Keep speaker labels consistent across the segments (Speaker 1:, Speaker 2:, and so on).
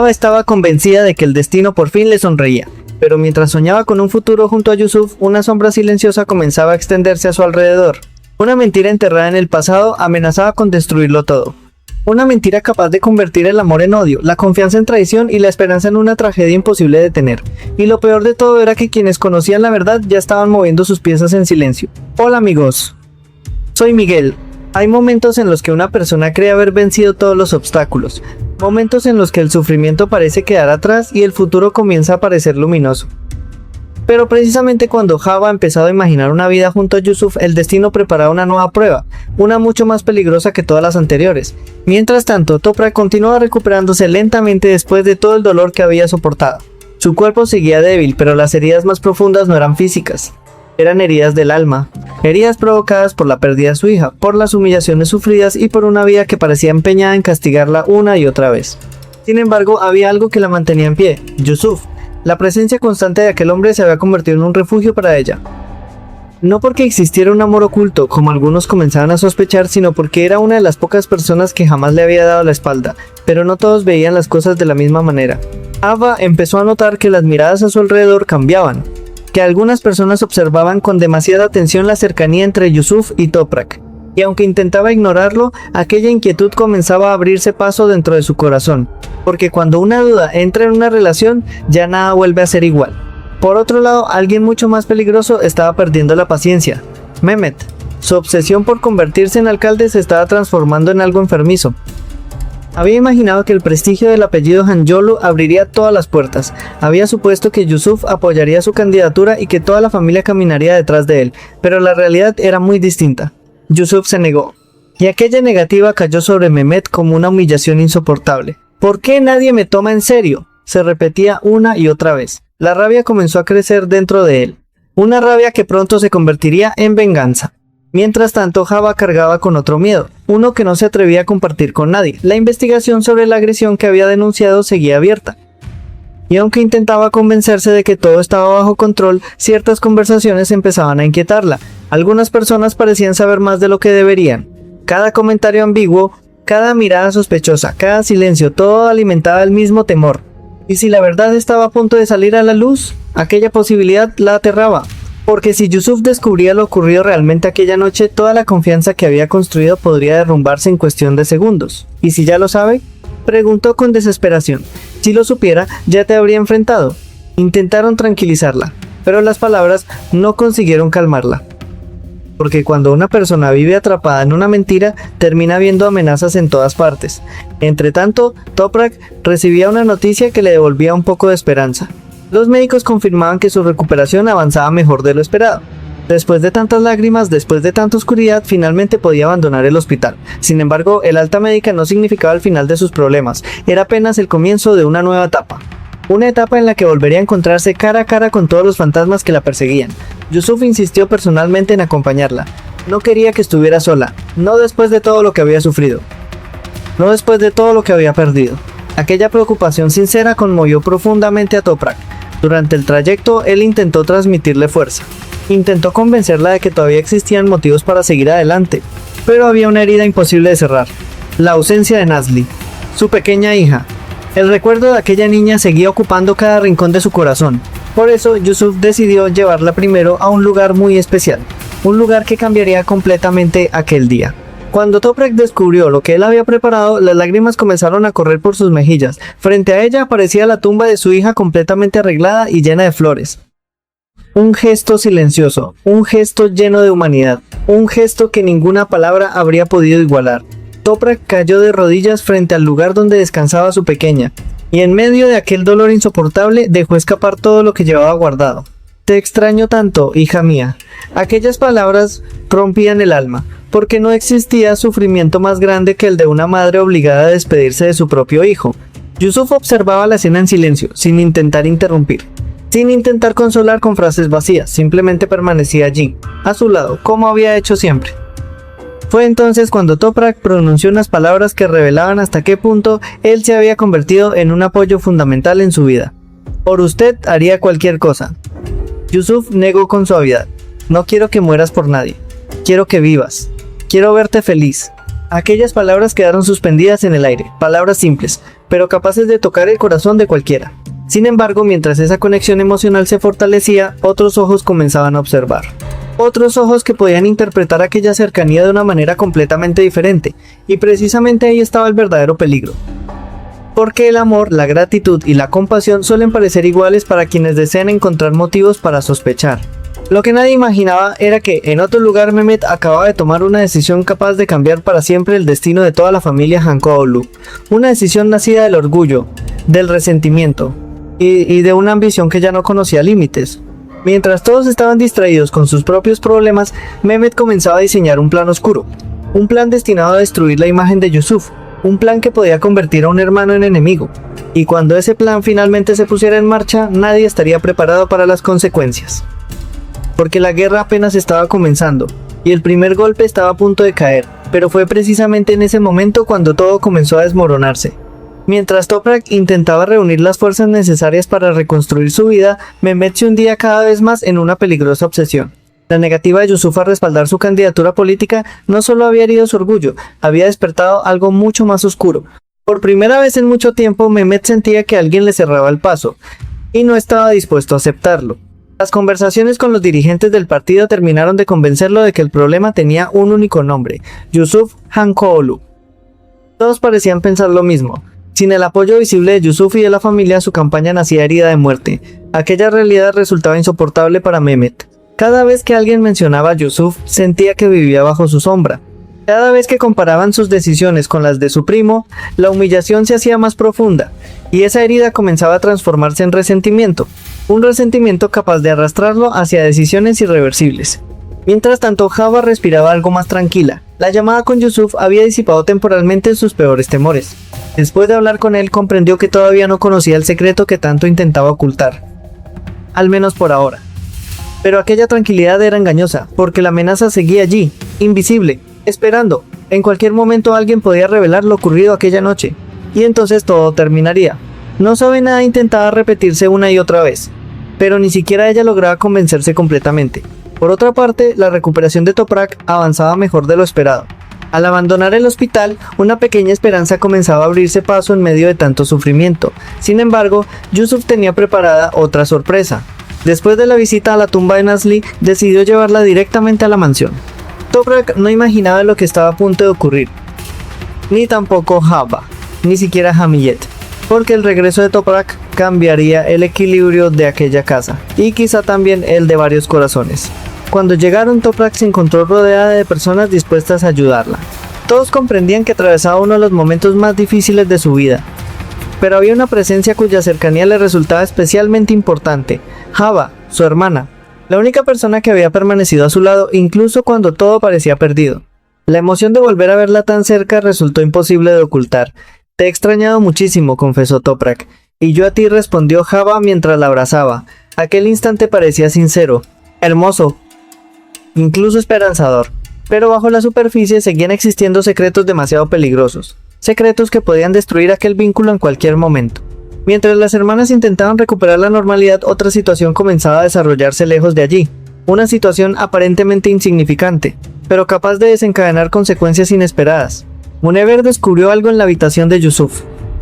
Speaker 1: Hava estaba convencida de que el destino por fin le sonreía, pero mientras soñaba con un futuro junto a Yusuf, una sombra silenciosa comenzaba a extenderse a su alrededor. Una mentira enterrada en el pasado amenazaba con destruirlo todo. Una mentira capaz de convertir el amor en odio, la confianza en traición y la esperanza en una tragedia imposible de detener. Y lo peor de todo era que quienes conocían la verdad ya estaban moviendo sus piezas en silencio. Hola amigos, soy Miguel. Hay momentos en los que una persona cree haber vencido todos los obstáculos, momentos en los que el sufrimiento parece quedar atrás y el futuro comienza a parecer luminoso. Pero precisamente cuando Hava ha empezado a imaginar una vida junto a Yusuf, el destino preparaba una nueva prueba, una mucho más peligrosa que todas las anteriores. Mientras tanto, Toprak continuaba recuperándose lentamente después de todo el dolor que había soportado. Su cuerpo seguía débil, pero las heridas más profundas no eran físicas. Eran heridas del alma, heridas provocadas por la pérdida de su hija, por las humillaciones sufridas y por una vida que parecía empeñada en castigarla una y otra vez. Sin embargo, había algo que la mantenía en pie: Yusuf. La presencia constante de aquel hombre se había convertido en un refugio para ella. No porque existiera un amor oculto, como algunos comenzaban a sospechar, sino porque era una de las pocas personas que jamás le había dado la espalda, pero no todos veían las cosas de la misma manera. Hava empezó a notar que las miradas a su alrededor cambiaban, que algunas personas observaban con demasiada atención la cercanía entre Yusuf y Toprak, y aunque intentaba ignorarlo, aquella inquietud comenzaba a abrirse paso dentro de su corazón, porque cuando una duda entra en una relación, ya nada vuelve a ser igual. Por otro lado, alguien mucho más peligroso estaba perdiendo la paciencia: Mehmet. Su obsesión por convertirse en alcalde se estaba transformando en algo enfermizo. Había imaginado que el prestigio del apellido Hanjolu abriría todas las puertas. Había supuesto que Yusuf apoyaría su candidatura y que toda la familia caminaría detrás de él, pero la realidad era muy distinta. Yusuf se negó, y aquella negativa cayó sobre Mehmet como una humillación insoportable. ¿Por qué nadie me toma en serio?, se repetía una y otra vez. La rabia comenzó a crecer dentro de él, una rabia que pronto se convertiría en venganza. Mientras tanto, Hava cargaba con otro miedo, uno que no se atrevía a compartir con nadie. La investigación sobre la agresión que había denunciado seguía abierta. Y aunque intentaba convencerse de que todo estaba bajo control, ciertas conversaciones empezaban a inquietarla. Algunas personas parecían saber más de lo que deberían. Cada comentario ambiguo, cada mirada sospechosa, cada silencio, todo alimentaba el mismo temor. ¿Y si la verdad estaba a punto de salir a la luz? Aquella posibilidad la aterraba. Porque si Yusuf descubría lo ocurrido realmente aquella noche, toda la confianza que había construido podría derrumbarse en cuestión de segundos. ¿Y si ya lo sabe?, preguntó con desesperación. Si lo supiera, ya te habría enfrentado. Intentaron tranquilizarla, pero las palabras no consiguieron calmarla. Porque cuando una persona vive atrapada en una mentira, termina viendo amenazas en todas partes. Entre tanto, Toprak recibía una noticia que le devolvía un poco de esperanza. Los médicos confirmaban que su recuperación avanzaba mejor de lo esperado. Después de tantas lágrimas, después de tanta oscuridad, finalmente podía abandonar el hospital. Sin embargo, el alta médica no significaba el final de sus problemas, era apenas el comienzo de una nueva etapa. Una etapa en la que volvería a encontrarse cara a cara con todos los fantasmas que la perseguían. Yusuf insistió personalmente en acompañarla. No quería que estuviera sola, no después de todo lo que había sufrido, no después de todo lo que había perdido. Aquella preocupación sincera conmovió profundamente a Toprak. Durante el trayecto, él intentó transmitirle fuerza. Intentó convencerla de que todavía existían motivos para seguir adelante, pero había una herida imposible de cerrar: la ausencia de Nazli, su pequeña hija. El recuerdo de aquella niña seguía ocupando cada rincón de su corazón. Por eso, Yusuf decidió llevarla primero a un lugar muy especial, un lugar que cambiaría completamente aquel día. Cuando Toprak descubrió lo que él había preparado, las lágrimas comenzaron a correr por sus mejillas. Frente a ella aparecía la tumba de su hija completamente arreglada y llena de flores. Un gesto silencioso, un gesto lleno de humanidad, un gesto que ninguna palabra habría podido igualar. Toprak cayó de rodillas frente al lugar donde descansaba su pequeña, y en medio de aquel dolor insoportable dejó escapar todo lo que llevaba guardado. Te extraño tanto, hija mía. Aquellas palabras rompían el alma, porque no existía sufrimiento más grande que el de una madre obligada a despedirse de su propio hijo. Yusuf observaba la escena en silencio, sin intentar interrumpir, sin intentar consolar con frases vacías, simplemente permanecía allí, a su lado, como había hecho siempre. Fue entonces cuando Toprak pronunció unas palabras que revelaban hasta qué punto él se había convertido en un apoyo fundamental en su vida. Por usted haría cualquier cosa. Yusuf negó con suavidad. No quiero que mueras por nadie. Quiero que vivas. Quiero verte feliz. Aquellas palabras quedaron suspendidas en el aire, palabras simples, pero capaces de tocar el corazón de cualquiera. Sin embargo, mientras esa conexión emocional se fortalecía, otros ojos comenzaban a observar. Otros ojos que podían interpretar aquella cercanía de una manera completamente diferente, y precisamente ahí estaba el verdadero peligro. Porque el amor, la gratitud y la compasión suelen parecer iguales para quienes desean encontrar motivos para sospechar. Lo que nadie imaginaba era que en otro lugar Mehmet acababa de tomar una decisión capaz de cambiar para siempre el destino de toda la familia Hankoğlu. Una decisión nacida del orgullo, del resentimiento y de una ambición que ya no conocía límites. Mientras todos estaban distraídos con sus propios problemas, Mehmet comenzaba a diseñar un plan oscuro. Un plan destinado a destruir la imagen de Yusuf. Un plan que podía convertir a un hermano en enemigo. Y cuando ese plan finalmente se pusiera en marcha, nadie estaría preparado para las consecuencias. Porque la guerra apenas estaba comenzando, y el primer golpe estaba a punto de caer, pero fue precisamente en ese momento cuando todo comenzó a desmoronarse. Mientras Toprak intentaba reunir las fuerzas necesarias para reconstruir su vida, Mehmet se hundía cada vez más en una peligrosa obsesión. La negativa de Yusuf a respaldar su candidatura política no solo había herido su orgullo, había despertado algo mucho más oscuro. Por primera vez en mucho tiempo, Mehmet sentía que alguien le cerraba el paso, y no estaba dispuesto a aceptarlo. Las conversaciones con los dirigentes del partido terminaron de convencerlo de que el problema tenía un único nombre: Yusuf Hankoğlu. Todos parecían pensar lo mismo. Sin el apoyo visible de Yusuf y de la familia, su campaña nacía herida de muerte. Aquella realidad resultaba insoportable para Mehmet. Cada vez que alguien mencionaba a Yusuf, sentía que vivía bajo su sombra. Cada vez que comparaban sus decisiones con las de su primo, la humillación se hacía más profunda, y esa herida comenzaba a transformarse en resentimiento. Un resentimiento capaz de arrastrarlo hacia decisiones irreversibles. Mientras tanto, Java respiraba algo más tranquila. La llamada con Yusuf había disipado temporalmente sus peores temores. Después de hablar con él, comprendió que todavía no conocía el secreto que tanto intentaba ocultar. Al menos por ahora. Pero aquella tranquilidad era engañosa, porque la amenaza seguía allí, invisible, esperando. En cualquier momento alguien podía revelar lo ocurrido aquella noche, y entonces todo terminaría. No sabe nada intentaba repetirse una y otra vez, pero ni siquiera ella lograba convencerse completamente. Por otra parte, la recuperación de Toprak avanzaba mejor de lo esperado. Al abandonar el hospital, una pequeña esperanza comenzaba a abrirse paso en medio de tanto sufrimiento. Sin embargo, Yusuf tenía preparada otra sorpresa. Después de la visita a la tumba de Nazlı, decidió llevarla directamente a la mansión. Toprak no imaginaba lo que estaba a punto de ocurrir. Ni tampoco Java, ni siquiera Hamiyet. Porque el regreso de Toprak cambiaría el equilibrio de aquella casa, y quizá también el de varios corazones. Cuando llegaron, Toprak se encontró rodeada de personas dispuestas a ayudarla. Todos comprendían que atravesaba uno de los momentos más difíciles de su vida. Pero había una presencia cuya cercanía le resultaba especialmente importante: Java, su hermana, la única persona que había permanecido a su lado incluso cuando todo parecía perdido. La emoción de volver a verla tan cerca resultó imposible de ocultar. «Te he extrañado muchísimo», confesó Toprak. «Y yo a ti», respondió Java mientras la abrazaba. Aquel instante parecía sincero, hermoso, incluso esperanzador. Pero bajo la superficie seguían existiendo secretos demasiado peligrosos. Secretos que podían destruir aquel vínculo en cualquier momento. Mientras las hermanas intentaban recuperar la normalidad, otra situación comenzaba a desarrollarse lejos de allí. Una situación aparentemente insignificante, pero capaz de desencadenar consecuencias inesperadas. Munever descubrió algo en la habitación de Yusuf.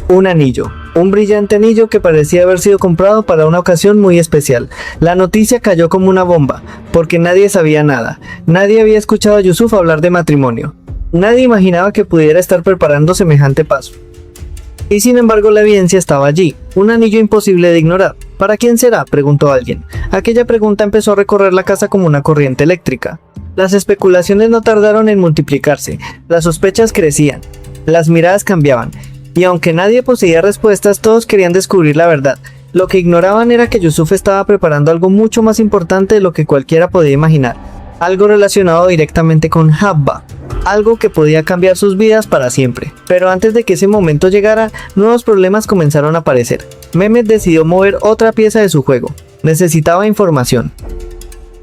Speaker 1: Un anillo. Un brillante anillo que parecía haber sido comprado para una ocasión muy especial. La noticia cayó como una bomba, porque nadie sabía nada. Nadie había escuchado a Yusuf hablar de matrimonio. Nadie imaginaba que pudiera estar preparando semejante paso. Y sin embargo la evidencia estaba allí, un anillo imposible de ignorar. ¿Para quién será?, preguntó alguien. Aquella pregunta empezó a recorrer la casa como una corriente eléctrica. Las especulaciones no tardaron en multiplicarse, las sospechas crecían, las miradas cambiaban, y aunque nadie poseía respuestas, todos querían descubrir la verdad. Lo que ignoraban era que Yusuf estaba preparando algo mucho más importante de lo que cualquiera podía imaginar, algo relacionado directamente con Java. Algo que podía cambiar sus vidas para siempre. Pero antes de que ese momento llegara, nuevos problemas comenzaron a aparecer. Mehmet decidió mover otra pieza de su juego. Necesitaba información.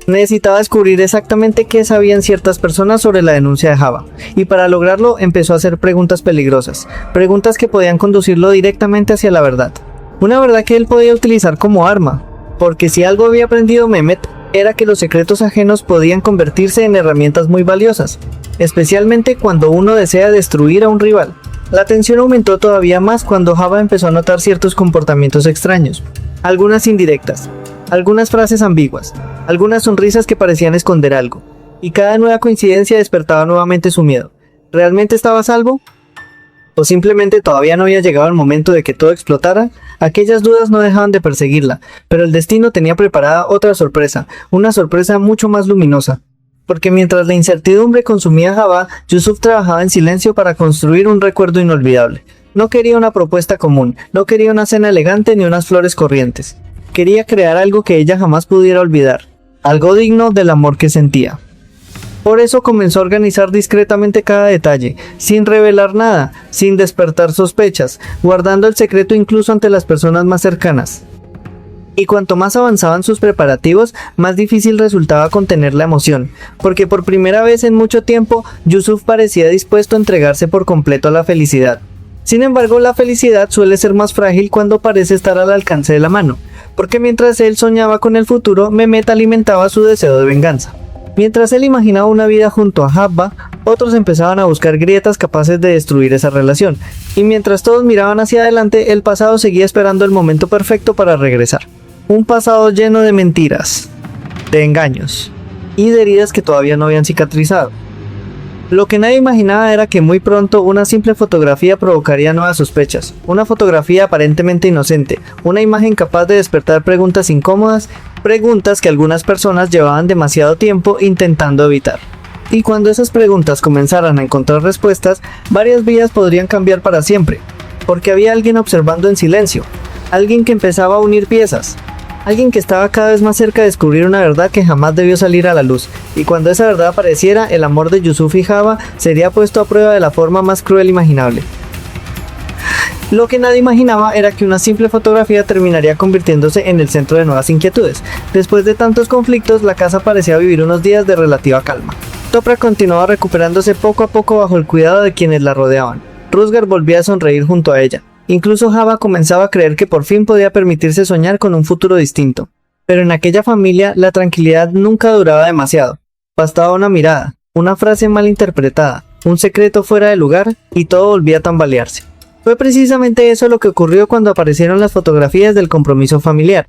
Speaker 1: Necesitaba descubrir exactamente qué sabían ciertas personas sobre la denuncia de Java. Y para lograrlo empezó a hacer preguntas peligrosas. Preguntas que podían conducirlo directamente hacia la verdad. Una verdad que él podía utilizar como arma. Porque si algo había aprendido Mehmet, era que los secretos ajenos podían convertirse en herramientas muy valiosas. especialmente cuando uno desea destruir a un rival. La tensión aumentó todavía más cuando Java empezó a notar ciertos comportamientos extraños, algunas indirectas, algunas frases ambiguas, algunas sonrisas que parecían esconder algo, y cada nueva coincidencia despertaba nuevamente su miedo. ¿Realmente estaba a salvo? ¿O simplemente todavía no había llegado el momento de que todo explotara? Aquellas dudas no dejaban de perseguirla, pero el destino tenía preparada otra sorpresa, una sorpresa mucho más luminosa. Porque mientras la incertidumbre consumía a Java, Yusuf trabajaba en silencio para construir un recuerdo inolvidable. No quería una propuesta común, no quería una cena elegante ni unas flores corrientes. Quería crear algo que ella jamás pudiera olvidar, algo digno del amor que sentía. Por eso comenzó a organizar discretamente cada detalle, sin revelar nada, sin despertar sospechas, guardando el secreto incluso ante las personas más cercanas. Y cuanto más avanzaban sus preparativos, más difícil resultaba contener la emoción, porque por primera vez en mucho tiempo, Yusuf parecía dispuesto a entregarse por completo a la felicidad. Sin embargo, la felicidad suele ser más frágil cuando parece estar al alcance de la mano, porque mientras él soñaba con el futuro, Mehmet alimentaba su deseo de venganza. Mientras él imaginaba una vida junto a Habba, otros empezaban a buscar grietas capaces de destruir esa relación, y mientras todos miraban hacia adelante, el pasado seguía esperando el momento perfecto para regresar. Un pasado lleno de mentiras, de engaños, y de heridas que todavía no habían cicatrizado. Lo que nadie imaginaba era que muy pronto una simple fotografía provocaría nuevas sospechas, una fotografía aparentemente inocente, una imagen capaz de despertar preguntas incómodas, preguntas que algunas personas llevaban demasiado tiempo intentando evitar. Y cuando esas preguntas comenzaran a encontrar respuestas, varias vidas podrían cambiar para siempre, porque había alguien observando en silencio, alguien que empezaba a unir piezas, alguien que estaba cada vez más cerca de descubrir una verdad que jamás debió salir a la luz, y cuando esa verdad apareciera, el amor de Yusuf y Java sería puesto a prueba de la forma más cruel imaginable. Lo que nadie imaginaba era que una simple fotografía terminaría convirtiéndose en el centro de nuevas inquietudes. Después de tantos conflictos, la casa parecía vivir unos días de relativa calma. Toprak continuaba recuperándose poco a poco bajo el cuidado de quienes la rodeaban. Rusgar volvía a sonreír junto a ella. Incluso Java comenzaba a creer que por fin podía permitirse soñar con un futuro distinto. Pero en aquella familia, la tranquilidad nunca duraba demasiado. Bastaba una mirada, una frase mal interpretada, un secreto fuera de lugar, y todo volvía a tambalearse. Fue precisamente eso lo que ocurrió cuando aparecieron las fotografías del compromiso familiar.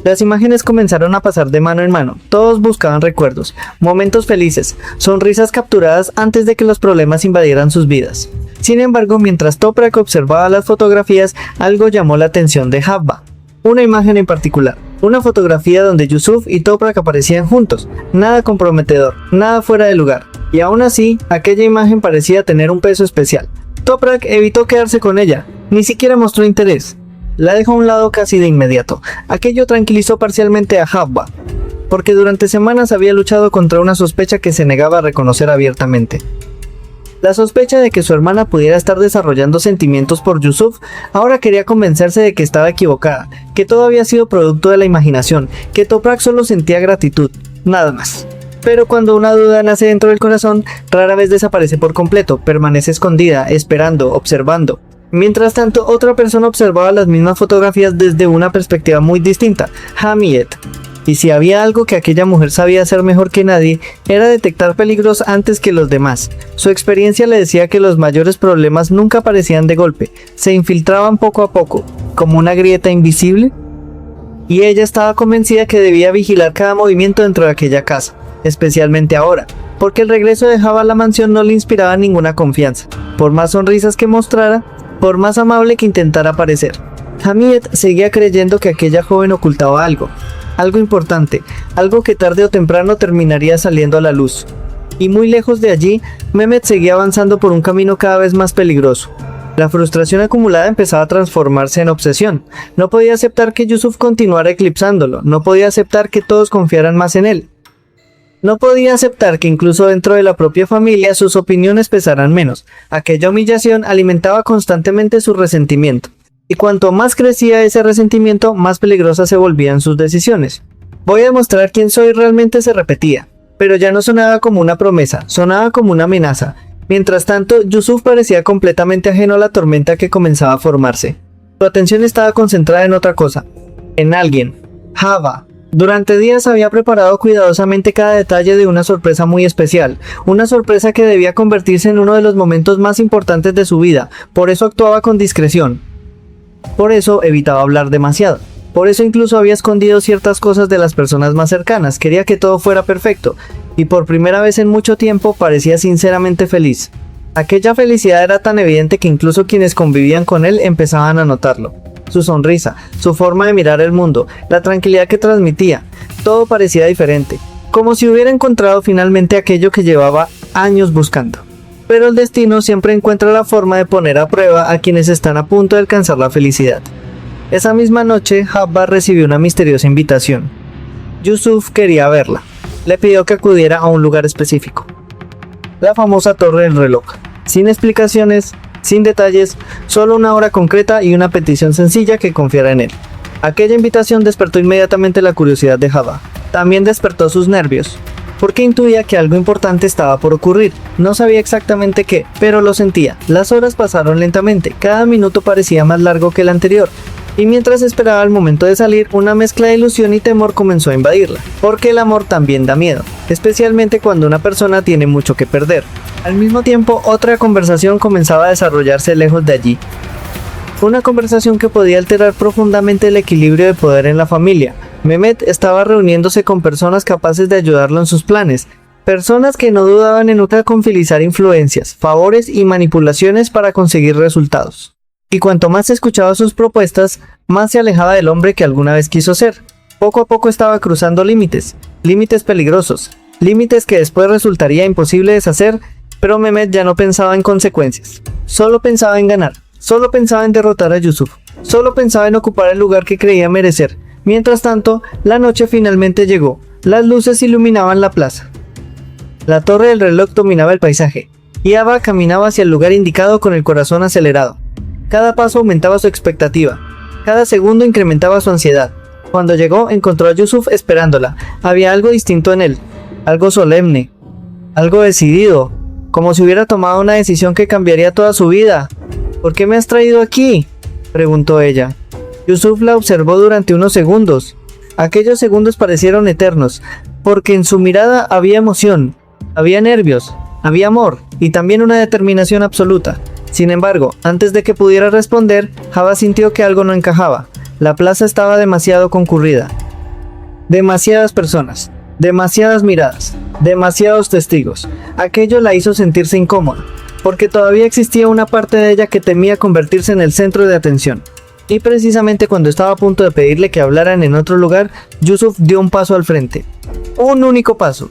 Speaker 1: Las imágenes comenzaron a pasar de mano en mano, todos buscaban recuerdos, momentos felices, sonrisas capturadas antes de que los problemas invadieran sus vidas. Sin embargo, mientras Toprak observaba las fotografías, algo llamó la atención de Habba. Una imagen en particular, una fotografía donde Yusuf y Toprak aparecían juntos, nada comprometedor, nada fuera de lugar, y aún así, aquella imagen parecía tener un peso especial. Toprak evitó quedarse con ella, ni siquiera mostró interés. La dejó a un lado casi de inmediato. Aquello tranquilizó parcialmente a Habba, porque durante semanas había luchado contra una sospecha que se negaba a reconocer abiertamente. La sospecha de que su hermana pudiera estar desarrollando sentimientos por Yusuf, ahora quería convencerse de que estaba equivocada, que todo había sido producto de la imaginación, que Toprak solo sentía gratitud, nada más. Pero cuando una duda nace dentro del corazón, rara vez desaparece por completo, permanece escondida, esperando, observando. Mientras tanto, otra persona observaba las mismas fotografías desde una perspectiva muy distinta, Hamiyet. Y si había algo que aquella mujer sabía hacer mejor que nadie, era detectar peligros antes que los demás. Su experiencia le decía que los mayores problemas nunca aparecían de golpe, se infiltraban poco a poco, como una grieta invisible. Y ella estaba convencida que debía vigilar cada movimiento dentro de aquella casa, especialmente ahora, porque el regreso de Java a la mansión no le inspiraba ninguna confianza, por más sonrisas que mostrara, por más amable que intentara parecer. Hamiyet seguía creyendo que aquella joven ocultaba algo importante, algo que tarde o temprano terminaría saliendo a la luz. Y muy lejos de allí, Mehmet seguía avanzando por un camino cada vez más peligroso. La frustración acumulada empezaba a transformarse en obsesión. No podía aceptar que Yusuf continuara eclipsándolo, no podía aceptar que todos confiaran más en él. No podía aceptar que incluso dentro de la propia familia sus opiniones pesaran menos. Aquella humillación alimentaba constantemente su resentimiento. Y cuanto más crecía ese resentimiento, más peligrosas se volvían sus decisiones. Voy a demostrar quién soy realmente se repetía, pero ya no sonaba como una promesa, sonaba como una amenaza. Mientras tanto, Yusuf parecía completamente ajeno a la tormenta que comenzaba a formarse. Su atención estaba concentrada en otra cosa, en alguien, Java, Durante días había preparado cuidadosamente cada detalle de una sorpresa muy especial, una sorpresa que debía convertirse en uno de los momentos más importantes de su vida, por eso actuaba con discreción. Por eso evitaba hablar demasiado. Por eso incluso había escondido ciertas cosas de las personas más cercanas, quería que todo fuera perfecto, y por primera vez en mucho tiempo parecía sinceramente feliz. Aquella felicidad era tan evidente que incluso quienes convivían con él empezaban a notarlo. Su sonrisa, su forma de mirar el mundo, la tranquilidad que transmitía, todo parecía diferente, como si hubiera encontrado finalmente aquello que llevaba años buscando. Pero el destino siempre encuentra la forma de poner a prueba a quienes están a punto de alcanzar la felicidad. Esa misma noche, Habba recibió una misteriosa invitación. Yusuf quería verla. Le pidió que acudiera a un lugar específico. La famosa Torre del Reloj. Sin explicaciones, sin detalles, solo una hora concreta y una petición sencilla que confiara en él. Aquella invitación despertó inmediatamente la curiosidad de Habba. También despertó sus nervios, porque intuía que algo importante estaba por ocurrir. No sabía exactamente qué, pero lo sentía. Las horas pasaron lentamente, cada minuto parecía más largo que el anterior. Y mientras esperaba el momento de salir, una mezcla de ilusión y temor comenzó a invadirla, porque el amor también da miedo, especialmente cuando una persona tiene mucho que perder. Al mismo tiempo, otra conversación comenzaba a desarrollarse lejos de allí. Una conversación que podía alterar profundamente el equilibrio de poder en la familia. Mehmet estaba reuniéndose con personas capaces de ayudarlo en sus planes, personas que no dudaban en utilizar influencias, favores y manipulaciones para conseguir resultados. Y cuanto más escuchaba sus propuestas, más se alejaba del hombre que alguna vez quiso ser. Poco a poco estaba cruzando límites, límites peligrosos, límites que después resultaría imposible deshacer, pero Mehmet ya no pensaba en consecuencias. Solo pensaba en ganar, solo pensaba en derrotar a Yusuf, solo pensaba en ocupar el lugar que creía merecer. Mientras tanto, la noche finalmente llegó, las luces iluminaban la plaza. La torre del reloj dominaba el paisaje, y Habba caminaba hacia el lugar indicado con el corazón acelerado. Cada paso aumentaba su expectativa, cada segundo incrementaba su ansiedad. Cuando llegó, encontró a Yusuf esperándola. Había algo distinto en él, algo solemne, algo decidido, como si hubiera tomado una decisión que cambiaría toda su vida. ¿Por qué me has traído aquí?, preguntó ella. Yusuf la observó durante unos segundos. Aquellos segundos parecieron eternos, porque en su mirada había emoción, había nervios, había amor y también una determinación absoluta. Sin embargo, antes de que pudiera responder, Habba sintió que algo no encajaba. La plaza estaba demasiado concurrida. Demasiadas personas, demasiadas miradas, demasiados testigos. Aquello la hizo sentirse incómoda, porque todavía existía una parte de ella que temía convertirse en el centro de atención. Y precisamente cuando estaba a punto de pedirle que hablaran en otro lugar, Yusuf dio un paso al frente. Un único paso,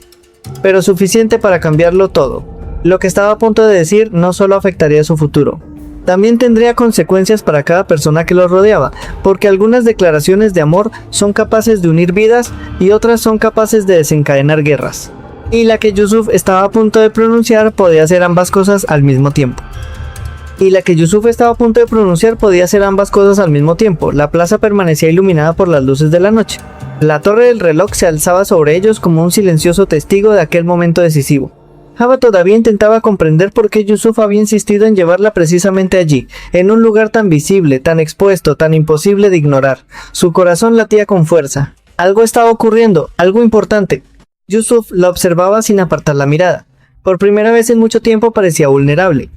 Speaker 1: pero suficiente para cambiarlo todo. Lo que estaba a punto de decir no solo afectaría su futuro, también tendría consecuencias para cada persona que lo rodeaba, porque algunas declaraciones de amor son capaces de unir vidas y otras son capaces de desencadenar guerras. Y la que Yusuf estaba a punto de pronunciar podía hacer ambas cosas al mismo tiempo. La plaza permanecía iluminada por las luces de la noche. La torre del reloj se alzaba sobre ellos como un silencioso testigo de aquel momento decisivo. Habba todavía intentaba comprender por qué Yusuf había insistido en llevarla precisamente allí, en un lugar tan visible, tan expuesto, tan imposible de ignorar. Su corazón latía con fuerza. Algo estaba ocurriendo, algo importante. Yusuf la observaba sin apartar la mirada. Por primera vez en mucho tiempo parecía vulnerable.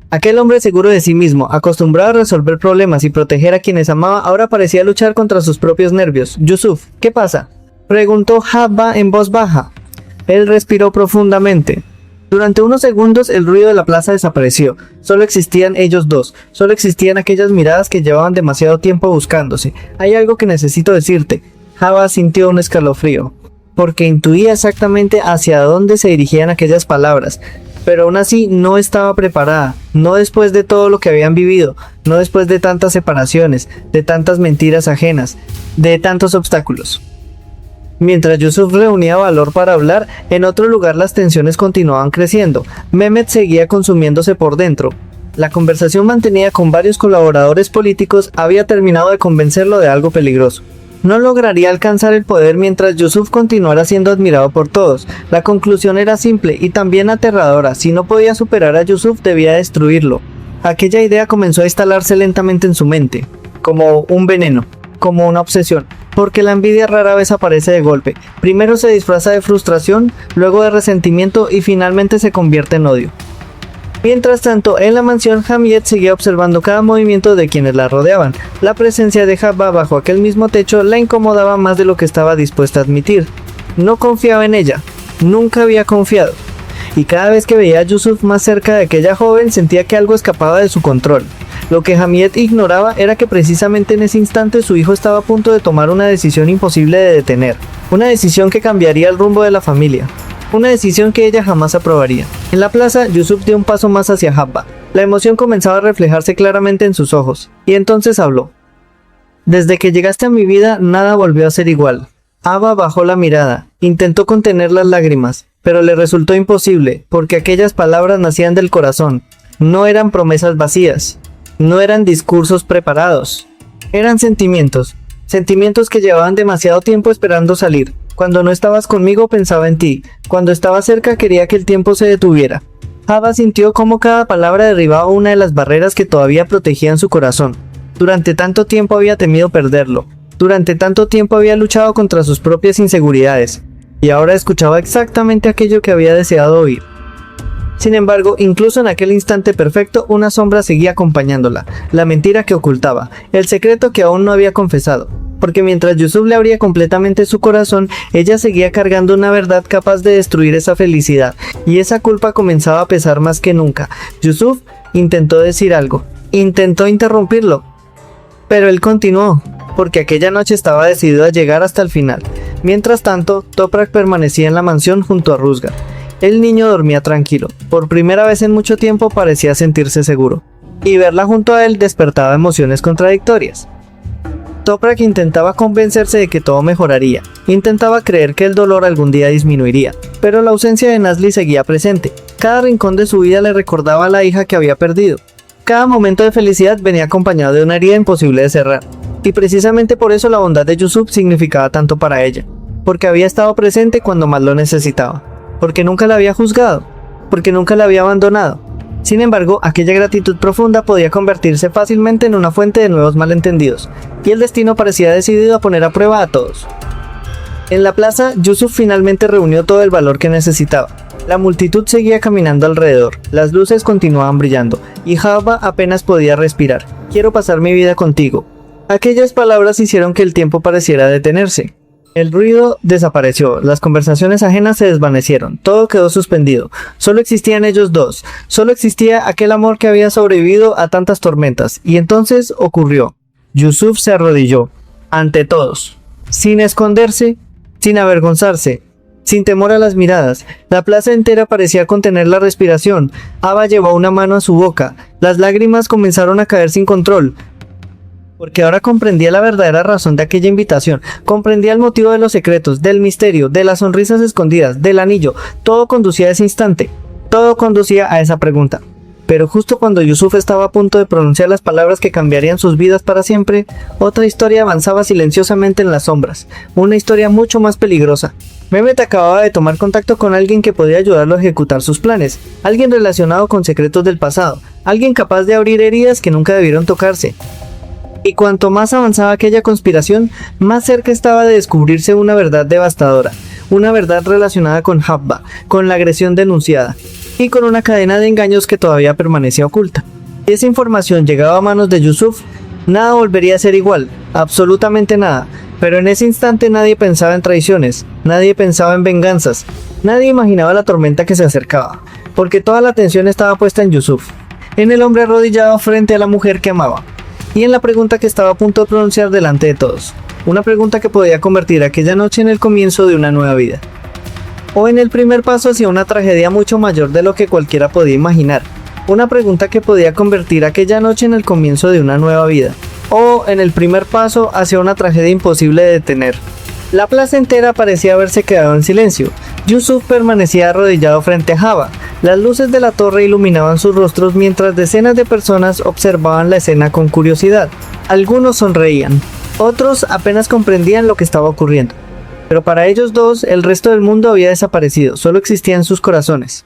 Speaker 1: Aquel hombre seguro de sí mismo, acostumbrado a resolver problemas y proteger a quienes amaba, ahora parecía luchar contra sus propios nervios. «Yusuf, ¿qué pasa?», preguntó Habba en voz baja. Él respiró profundamente. Durante unos segundos el ruido de la plaza desapareció. Solo existían ellos dos. Solo existían aquellas miradas que llevaban demasiado tiempo buscándose. «Hay algo que necesito decirte». Habba sintió un escalofrío, porque intuía exactamente hacia dónde se dirigían aquellas palabras. Pero aún así no estaba preparada, no después de todo lo que habían vivido, no después de tantas separaciones, de tantas mentiras ajenas, de tantos obstáculos. Mientras Yusuf reunía valor para hablar, en otro lugar las tensiones continuaban creciendo. Mehmet seguía consumiéndose por dentro. La conversación mantenida con varios colaboradores políticos había terminado de convencerlo de algo peligroso. No lograría alcanzar el poder mientras Yusuf continuara siendo admirado por todos. La conclusión era simple y también aterradora. Si no podía superar a Yusuf, debía destruirlo. Aquella idea comenzó a instalarse lentamente en su mente, como un veneno, como una obsesión, porque la envidia rara vez aparece de golpe. Primero se disfraza de frustración, luego de resentimiento y finalmente se convierte en odio. Mientras tanto, en la mansión, Hamiyet seguía observando cada movimiento de quienes la rodeaban. La presencia de Habba bajo aquel mismo techo la incomodaba más de lo que estaba dispuesta a admitir. No confiaba en ella, nunca había confiado. Y cada vez que veía a Yusuf más cerca de aquella joven, sentía que algo escapaba de su control. Lo que Hamiyet ignoraba era que precisamente en ese instante su hijo estaba a punto de tomar una decisión imposible de detener. Una decisión que cambiaría el rumbo de la familia. Una decisión que ella jamás aprobaría. En la plaza, Yusuf dio un paso más hacia Habba. La emoción comenzaba a reflejarse claramente en sus ojos, y entonces habló. Desde que llegaste a mi vida, nada volvió a ser igual. Habba bajó la mirada, intentó contener las lágrimas, pero le resultó imposible, porque aquellas palabras nacían del corazón. No eran promesas vacías, no eran discursos preparados, eran sentimientos. Sentimientos que llevaban demasiado tiempo esperando salir. Cuando no estabas conmigo pensaba en ti. Cuando estaba cerca quería que el tiempo se detuviera. Habba sintió cómo cada palabra derribaba una de las barreras que todavía protegían su corazón. Durante tanto tiempo había temido perderlo. Durante tanto tiempo había luchado contra sus propias inseguridades. Y ahora escuchaba exactamente aquello que había deseado oír. Sin embargo, incluso en aquel instante perfecto, una sombra seguía acompañándola. La mentira que ocultaba. El secreto que aún no había confesado. Porque mientras Yusuf le abría completamente su corazón, ella seguía cargando una verdad capaz de destruir esa felicidad, y esa culpa comenzaba a pesar más que nunca. Yusuf intentó decir algo, intentó interrumpirlo, pero él continuó, porque aquella noche estaba decidido a llegar hasta el final. Mientras tanto, Toprak permanecía en la mansión junto a Rusgar. El niño dormía tranquilo, por primera vez en mucho tiempo parecía sentirse seguro, y verla junto a él despertaba emociones contradictorias. Toprak intentaba convencerse de que todo mejoraría, intentaba creer que el dolor algún día disminuiría, pero la ausencia de Nazli seguía presente. Cada rincón de su vida le recordaba a la hija que había perdido. Cada momento de felicidad venía acompañado de una herida imposible de cerrar, y precisamente por eso la bondad de Yusuf significaba tanto para ella, porque había estado presente cuando más lo necesitaba, porque nunca la había juzgado, porque nunca la había abandonado. Sin embargo, aquella gratitud profunda podía convertirse fácilmente en una fuente de nuevos malentendidos, y el destino parecía decidido a poner a prueba a todos. En la plaza, Yusuf finalmente reunió todo el valor que necesitaba. La multitud seguía caminando alrededor, las luces continuaban brillando, y Habba apenas podía respirar. Quiero pasar mi vida contigo. Aquellas palabras hicieron que el tiempo pareciera detenerse. El ruido desapareció, las conversaciones ajenas se desvanecieron, todo quedó suspendido. Solo existían ellos dos, solo existía aquel amor que había sobrevivido a tantas tormentas, y entonces ocurrió. Yusuf se arrodilló, ante todos, sin esconderse, sin avergonzarse, sin temor a las miradas. La plaza entera parecía contener la respiración. Habba llevó una mano a su boca, las lágrimas comenzaron a caer sin control. Porque ahora comprendía la verdadera razón de aquella invitación, comprendía el motivo de los secretos, del misterio, de las sonrisas escondidas, del anillo. Todo conducía a ese instante, todo conducía a esa pregunta. Pero justo cuando Yusuf estaba a punto de pronunciar las palabras que cambiarían sus vidas para siempre, otra historia avanzaba silenciosamente en las sombras, una historia mucho más peligrosa. Mehmet acababa de tomar contacto con alguien que podía ayudarlo a ejecutar sus planes, alguien relacionado con secretos del pasado, alguien capaz de abrir heridas que nunca debieron tocarse. Y cuanto más avanzaba aquella conspiración, más cerca estaba de descubrirse una verdad devastadora, una verdad relacionada con Habba, con la agresión denunciada, y con una cadena de engaños que todavía permanecía oculta. Si esa información llegaba a manos de Yusuf, nada volvería a ser igual, absolutamente nada, pero en ese instante nadie pensaba en traiciones, nadie pensaba en venganzas, nadie imaginaba la tormenta que se acercaba, porque toda la atención estaba puesta en Yusuf, en el hombre arrodillado frente a la mujer que amaba. Y en la pregunta que estaba a punto de pronunciar delante de todos. Una pregunta que podía convertir aquella noche en el comienzo de una nueva vida. O en el primer paso hacia una tragedia mucho mayor de lo que cualquiera podía imaginar. Una pregunta que podía convertir aquella noche en el comienzo de una nueva vida. O en el primer paso hacia una tragedia imposible de detener. La plaza entera parecía haberse quedado en silencio. Yusuf permanecía arrodillado frente a Habba. Las luces de la torre iluminaban sus rostros mientras decenas de personas observaban la escena con curiosidad. Algunos sonreían, otros apenas comprendían lo que estaba ocurriendo. Pero para ellos dos, el resto del mundo había desaparecido, solo existía en sus corazones.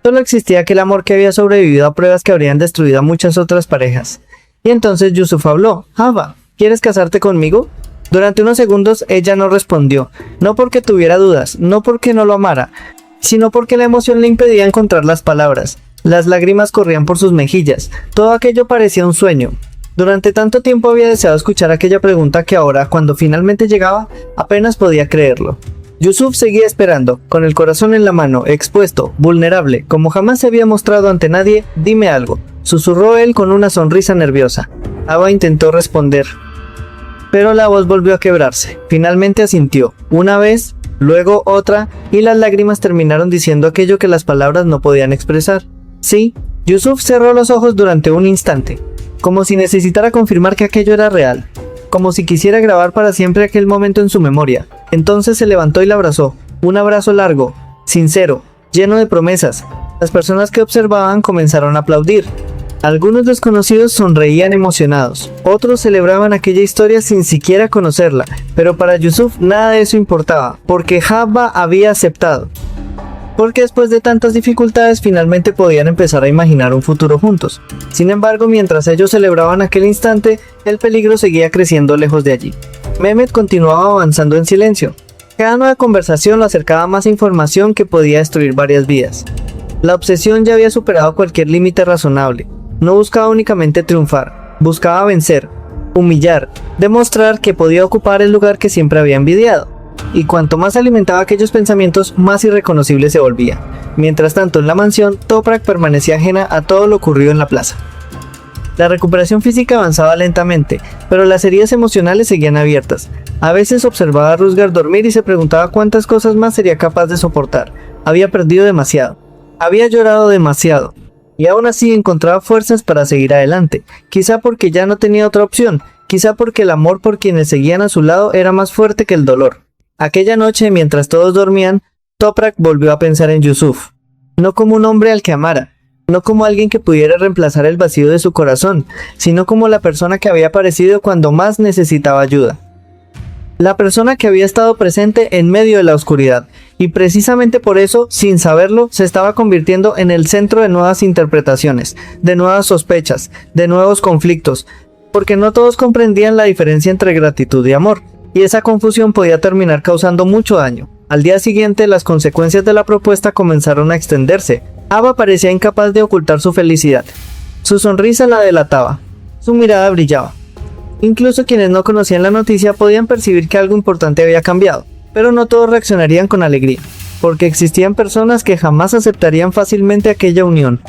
Speaker 1: Solo existía aquel amor que había sobrevivido a pruebas que habrían destruido a muchas otras parejas. Y entonces Yusuf habló. Habba, ¿Quieres casarte conmigo? Durante unos segundos ella no respondió, no porque tuviera dudas, no porque no lo amara, sino porque la emoción le impedía encontrar las palabras. Las lágrimas corrían por sus mejillas, todo aquello parecía un sueño. Durante tanto tiempo había deseado escuchar aquella pregunta que ahora, cuando finalmente llegaba, apenas podía creerlo. Yusuf seguía esperando, con el corazón en la mano, expuesto, vulnerable, como jamás se había mostrado ante nadie. Dime algo, susurró él con una sonrisa nerviosa. Haba intentó responder, pero la voz volvió a quebrarse. Finalmente asintió, una vez, luego otra, y las lágrimas terminaron diciendo aquello que las palabras no podían expresar. Sí. Yusuf cerró los ojos durante un instante, como si necesitara confirmar que aquello era real, como si quisiera grabar para siempre aquel momento en su memoria. Entonces se levantó y la abrazó, un abrazo largo, sincero, lleno de promesas. Las personas que observaban comenzaron a aplaudir. Algunos desconocidos sonreían emocionados, otros celebraban aquella historia sin siquiera conocerla, pero para Yusuf nada de eso importaba, porque Habba había aceptado. Porque después de tantas dificultades finalmente podían empezar a imaginar un futuro juntos. Sin embargo, mientras ellos celebraban aquel instante, el peligro seguía creciendo lejos de allí. Mehmet continuaba avanzando en silencio. Cada nueva conversación lo acercaba a más información que podía destruir varias vidas. La obsesión ya había superado cualquier límite razonable. No buscaba únicamente triunfar, buscaba vencer, humillar, demostrar que podía ocupar el lugar que siempre había envidiado. Y cuanto más alimentaba aquellos pensamientos, más irreconocible se volvía. Mientras tanto, en la mansión, Toprak permanecía ajena a todo lo ocurrido en la plaza. La recuperación física avanzaba lentamente, pero las heridas emocionales seguían abiertas. A veces observaba a Rusgar dormir y se preguntaba cuántas cosas más sería capaz de soportar. Había perdido demasiado. Había llorado demasiado. Y aún así encontraba fuerzas para seguir adelante. Quizá porque ya no tenía otra opción. Quizá porque el amor por quienes seguían a su lado era más fuerte que el dolor. Aquella noche, mientras todos dormían, Toprak volvió a pensar en Yusuf. No como un hombre al que amara, no como alguien que pudiera reemplazar el vacío de su corazón, sino como la persona que había aparecido cuando más necesitaba ayuda. La persona que había estado presente en medio de la oscuridad, y precisamente por eso, sin saberlo, se estaba convirtiendo en el centro de nuevas interpretaciones, de nuevas sospechas, de nuevos conflictos, porque no todos comprendían la diferencia entre gratitud y amor. Y esa confusión podía terminar causando mucho daño. Al día siguiente, las consecuencias de la propuesta comenzaron a extenderse. Habba parecía incapaz de ocultar su felicidad. Su sonrisa la delataba. Su mirada brillaba. Incluso quienes no conocían la noticia podían percibir que algo importante había cambiado. Pero no todos reaccionarían con alegría, porque existían personas que jamás aceptarían fácilmente aquella unión.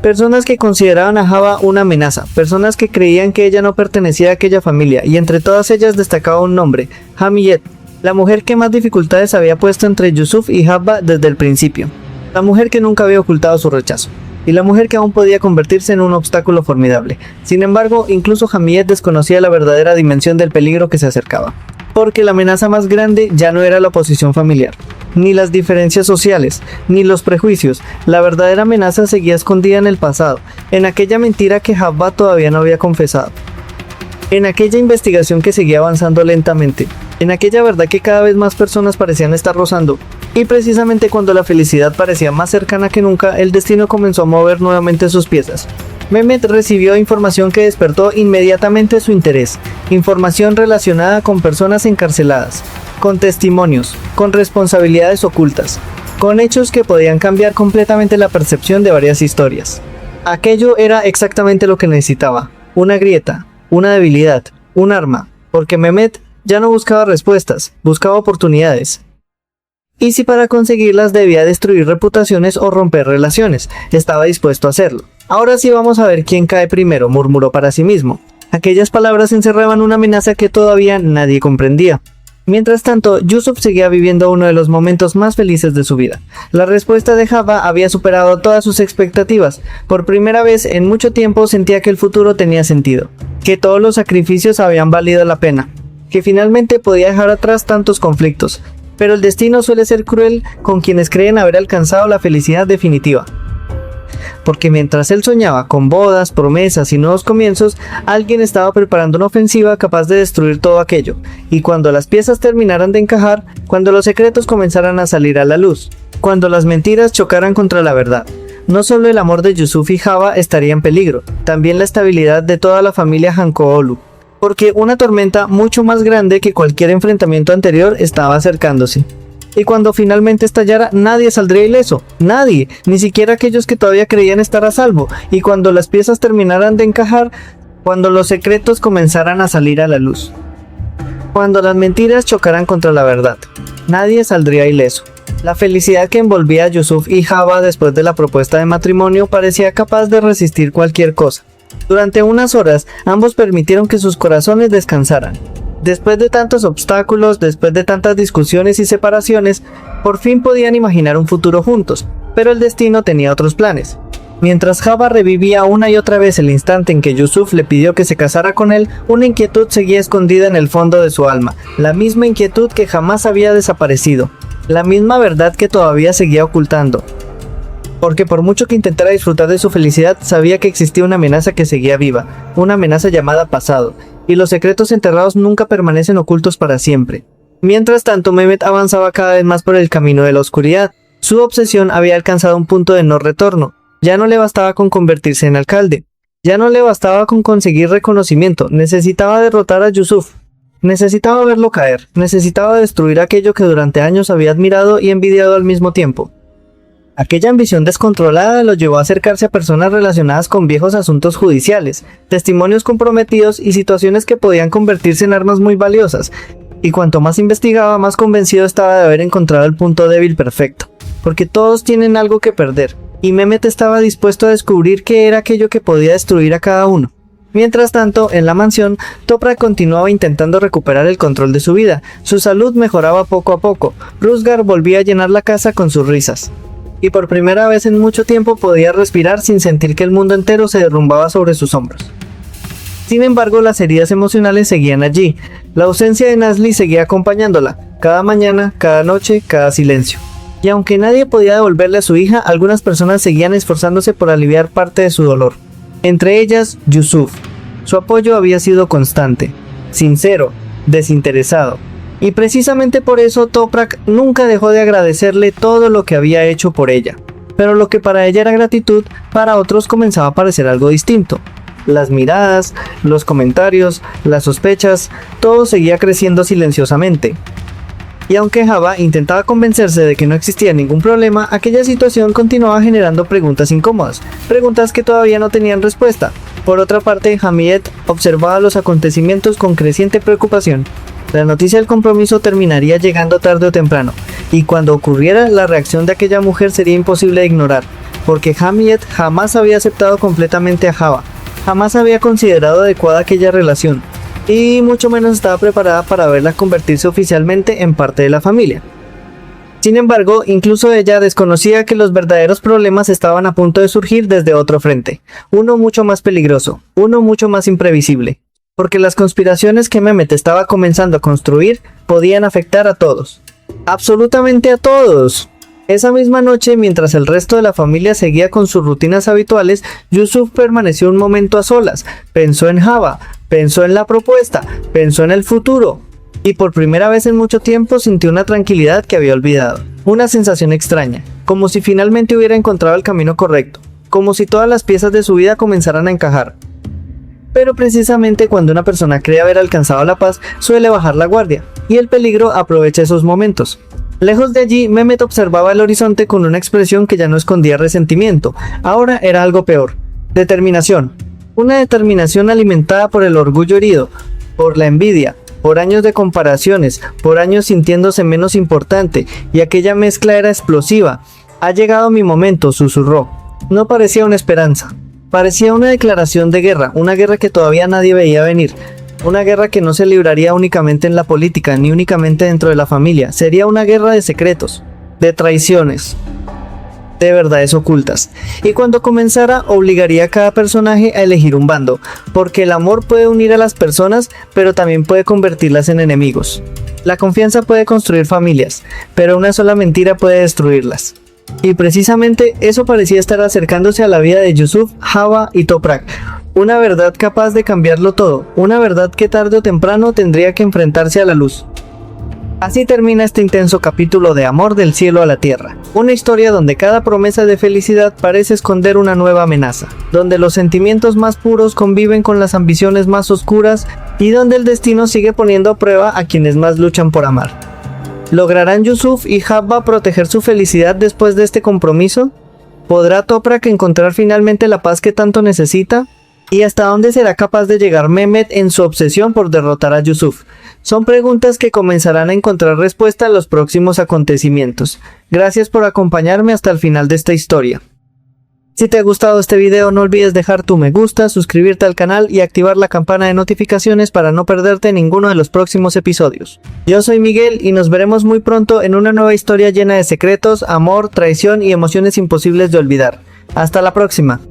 Speaker 1: Personas que consideraban a Habba una amenaza, personas que creían que ella no pertenecía a aquella familia, y entre todas ellas destacaba un nombre, Hamiyet, la mujer que más dificultades había puesto entre Yusuf y Habba desde el principio, la mujer que nunca había ocultado su rechazo, y la mujer que aún podía convertirse en un obstáculo formidable. Sin embargo, incluso Hamiyet desconocía la verdadera dimensión del peligro que se acercaba, porque la amenaza más grande ya no era la oposición familiar, ni las diferencias sociales, ni los prejuicios. La verdadera amenaza seguía escondida en el pasado, en aquella mentira que Habba todavía no había confesado, en aquella investigación que seguía avanzando lentamente, en aquella verdad que cada vez más personas parecían estar rozando. Y precisamente cuando la felicidad parecía más cercana que nunca, el destino comenzó a mover nuevamente sus piezas. Mehmet recibió información que despertó inmediatamente su interés, información relacionada con personas encarceladas, con testimonios, con responsabilidades ocultas, con hechos que podían cambiar completamente la percepción de varias historias. Aquello era exactamente lo que necesitaba, una grieta, una debilidad, un arma, porque Mehmet ya no buscaba respuestas, buscaba oportunidades. Y si para conseguirlas debía destruir reputaciones o romper relaciones, estaba dispuesto a hacerlo. Ahora sí vamos a ver quién cae primero, murmuró para sí mismo. Aquellas palabras encerraban una amenaza que todavía nadie comprendía. Mientras tanto, Yusuf seguía viviendo uno de los momentos más felices de su vida. La respuesta de Habba había superado todas sus expectativas. Por primera vez en mucho tiempo sentía que el futuro tenía sentido, que todos los sacrificios habían valido la pena, que finalmente podía dejar atrás tantos conflictos. Pero el destino suele ser cruel con quienes creen haber alcanzado la felicidad definitiva. Porque mientras él soñaba con bodas, promesas y nuevos comienzos, alguien estaba preparando una ofensiva capaz de destruir todo aquello. Y cuando las piezas terminaran de encajar, cuando los secretos comenzaran a salir a la luz, cuando las mentiras chocaran contra la verdad, no solo el amor de Yusuf y Habba estaría en peligro, también la estabilidad de toda la familia Hankoğlu. porque una tormenta mucho más grande que cualquier enfrentamiento anterior estaba acercándose. Y cuando finalmente estallara, nadie saldría ileso, nadie, ni siquiera aquellos que todavía creían estar a salvo, y cuando las piezas terminaran de encajar, cuando los secretos comenzaran a salir a la luz, cuando las mentiras chocaran contra la verdad, nadie saldría ileso. La felicidad que envolvía a Yusuf y Java después de la propuesta de matrimonio parecía capaz de resistir cualquier cosa. Durante unas horas, ambos permitieron que sus corazones descansaran. Después de tantos obstáculos, después de tantas discusiones y separaciones, por fin podían imaginar un futuro juntos, pero el destino tenía otros planes. Mientras Java revivía una y otra vez el instante en que Yusuf le pidió que se casara con él, una inquietud seguía escondida en el fondo de su alma, la misma inquietud que jamás había desaparecido, la misma verdad que todavía seguía ocultando. Porque por mucho que intentara disfrutar de su felicidad, sabía que existía una amenaza que seguía viva, una amenaza llamada pasado, y los secretos enterrados nunca permanecen ocultos para siempre. Mientras tanto, Mehmet avanzaba cada vez más por el camino de la oscuridad. Su obsesión había alcanzado un punto de no retorno. Ya no le bastaba con convertirse en alcalde. Ya no le bastaba con conseguir reconocimiento. Necesitaba derrotar a Yusuf. Necesitaba verlo caer. Necesitaba destruir aquello que durante años había admirado y envidiado al mismo tiempo. Aquella ambición descontrolada lo llevó a acercarse a personas relacionadas con viejos asuntos judiciales, testimonios comprometidos y situaciones que podían convertirse en armas muy valiosas. Y cuanto más investigaba, más convencido estaba de haber encontrado el punto débil perfecto. Porque todos tienen algo que perder, y Mehmet estaba dispuesto a descubrir qué era aquello que podía destruir a cada uno. Mientras tanto, en la mansión, Toprak continuaba intentando recuperar el control de su vida. Su salud mejoraba poco a poco. Rusgar volvía a llenar la casa con sus risas. Y por primera vez en mucho tiempo podía respirar sin sentir que el mundo entero se derrumbaba sobre sus hombros. Sin embargo, las heridas emocionales seguían allí. La ausencia de Nazli seguía acompañándola, cada mañana, cada noche, cada silencio. Y aunque nadie podía devolverle a su hija, algunas personas seguían esforzándose por aliviar parte de su dolor. Entre ellas, Yusuf. Su apoyo había sido constante, sincero, desinteresado. Y precisamente por eso Toprak nunca dejó de agradecerle todo lo que había hecho por ella. Pero lo que para ella era gratitud, para otros comenzaba a parecer algo distinto. Las miradas, los comentarios, las sospechas, todo seguía creciendo silenciosamente. Y aunque Java intentaba convencerse de que no existía ningún problema, aquella situación continuaba generando preguntas incómodas, preguntas que todavía no tenían respuesta. Por otra parte, Hamiyet observaba los acontecimientos con creciente preocupación. La noticia del compromiso terminaría llegando tarde o temprano, y cuando ocurriera, la reacción de aquella mujer sería imposible de ignorar, porque Hamiyet jamás había aceptado completamente a Java, jamás había considerado adecuada aquella relación, y mucho menos estaba preparada para verla convertirse oficialmente en parte de la familia. Sin embargo, incluso ella desconocía que los verdaderos problemas estaban a punto de surgir desde otro frente, uno mucho más peligroso, uno mucho más imprevisible. Porque las conspiraciones que Mehmet estaba comenzando a construir podían afectar a todos. ¡Absolutamente a todos! Esa misma noche, mientras el resto de la familia seguía con sus rutinas habituales, Yusuf permaneció un momento a solas. Pensó en Java, pensó en la propuesta, pensó en el futuro. Y por primera vez en mucho tiempo sintió una tranquilidad que había olvidado. Una sensación extraña, como si finalmente hubiera encontrado el camino correcto. Como si todas las piezas de su vida comenzaran a encajar. Pero precisamente cuando una persona cree haber alcanzado la paz, suele bajar la guardia, y el peligro aprovecha esos momentos. Lejos de allí, Mehmet observaba el horizonte con una expresión que ya no escondía resentimiento, ahora era algo peor, determinación. Una determinación alimentada por el orgullo herido, por la envidia, por años de comparaciones, por años sintiéndose menos importante, y aquella mezcla era explosiva. Ha llegado mi momento, susurró. No parecía una esperanza. Parecía una declaración de guerra, una guerra que todavía nadie veía venir, una guerra que no se libraría únicamente en la política, ni únicamente dentro de la familia, sería una guerra de secretos, de traiciones, de verdades ocultas, y cuando comenzara obligaría a cada personaje a elegir un bando, porque el amor puede unir a las personas, pero también puede convertirlas en enemigos. La confianza puede construir familias, pero una sola mentira puede destruirlas. Y precisamente eso parecía estar acercándose a la vida de Yusuf, Java y Toprak. Una verdad capaz de cambiarlo todo, una verdad que tarde o temprano tendría que enfrentarse a la luz. Así termina este intenso capítulo de Amor del cielo a la tierra, una historia donde cada promesa de felicidad parece esconder una nueva amenaza, donde los sentimientos más puros conviven con las ambiciones más oscuras y donde el destino sigue poniendo a prueba a quienes más luchan por amar. ¿Lograrán Yusuf y Habba proteger su felicidad después de este compromiso? ¿Podrá Toprak encontrar finalmente la paz que tanto necesita? ¿Y hasta dónde será capaz de llegar Mehmet en su obsesión por derrotar a Yusuf? Son preguntas que comenzarán a encontrar respuesta en los próximos acontecimientos. Gracias por acompañarme hasta el final de esta historia. Si te ha gustado este video, no olvides dejar tu me gusta, suscribirte al canal y activar la campana de notificaciones para no perderte ninguno de los próximos episodios. Yo soy Miguel y nos veremos muy pronto en una nueva historia llena de secretos, amor, traición y emociones imposibles de olvidar. Hasta la próxima.